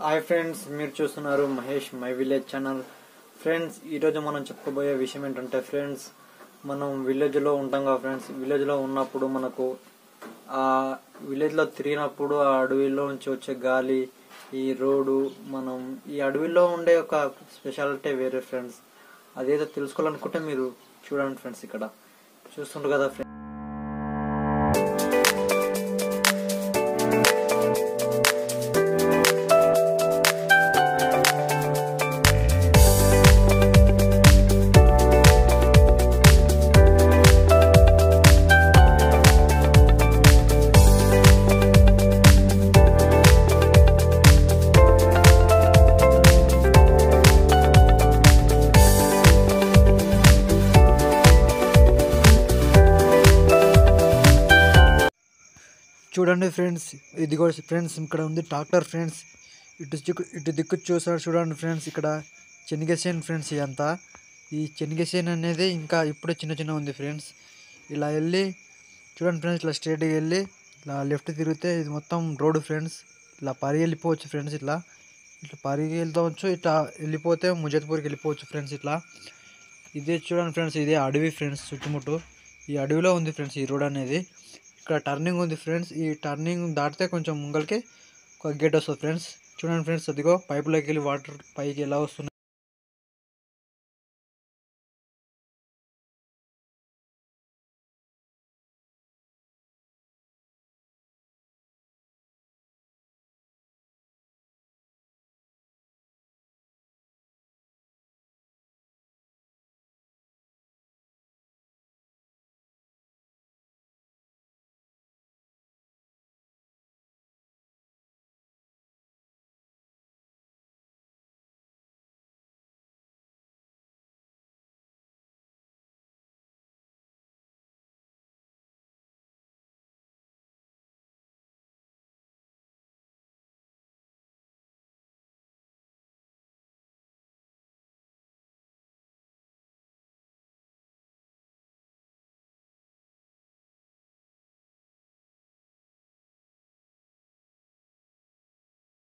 Hi friends, మీరు చూస్తున్నారు Mahesh my village channel. Friends, ఈరోజు మనం చెప్పుకోబోయే విషయం ఏంటంటే ఫ్రెండ్స్, మనం విలేజ్లో ఉంటాం కదా ఫ్రెండ్స్. విలేజ్లో ఉన్నప్పుడు మనకు ఆ విలేజ్లో తిరిగినప్పుడు ఆ అడవిలో నుంచి వచ్చే గాలి, ఈ రోడ్డు, మనం ఈ అడవిలో ఉండే ఒక స్పెషాలిటీ వేరే ఫ్రెండ్స్. అదేదో తెలుసుకోవాలనుకుంటే మీరు చూడండి ఫ్రెండ్స్. ఇక్కడ చూస్తుంటారు కదా ఫ్రెండ్స్. చూడండి ఫ్రెండ్స్, ఇది కూడా ఫ్రెండ్స్ ఇక్కడ ఉంది ట్రాక్టర్ ఫ్రెండ్స్. ఇటు దిక్కు చూసారు చూడండి ఫ్రెండ్స్. ఇక్కడ శనగసేను ఫ్రెండ్స్. ఇదంతా ఈ శనగసేను అనేది ఇంకా ఇప్పుడే చిన్న ఉంది ఫ్రెండ్స్. ఇలా వెళ్ళి చూడండి ఫ్రెండ్స్, ఇట్లా స్ట్రైట్గా వెళ్ళి ఇలా లెఫ్ట్ తిరిగితే ఇది మొత్తం రోడ్డు ఫ్రెండ్స్. ఇలా పరిగి వెళ్ళిపోవచ్చు ఫ్రెండ్స్. ఇట్లా పరిగి వెళ్తావచ్చు. ఇట్లా వెళ్ళిపోతే ముజత్పూర్కి వెళ్ళిపోవచ్చు ఫ్రెండ్స్. ఇట్లా ఇదే చూడండి ఫ్రెండ్స్, ఇదే అడవి ఫ్రెండ్స్. చుట్టుముట్టు ఈ అడవిలో ఉంది ఫ్రెండ్స్ ఈ రోడ్ అనేది. ఇక్కడ టర్నింగ్ ఉంది ఫ్రెండ్స్. ఈ టర్నింగ్ దాటితే కొంచెం ముంగల్కి ఒక గేట్ వస్తుంది ఫ్రెండ్స్. చూడండి ఫ్రెండ్స్, అదిగో పైపులోకి వెళ్ళి వాటర్ పైకి ఎలా వస్తుంది.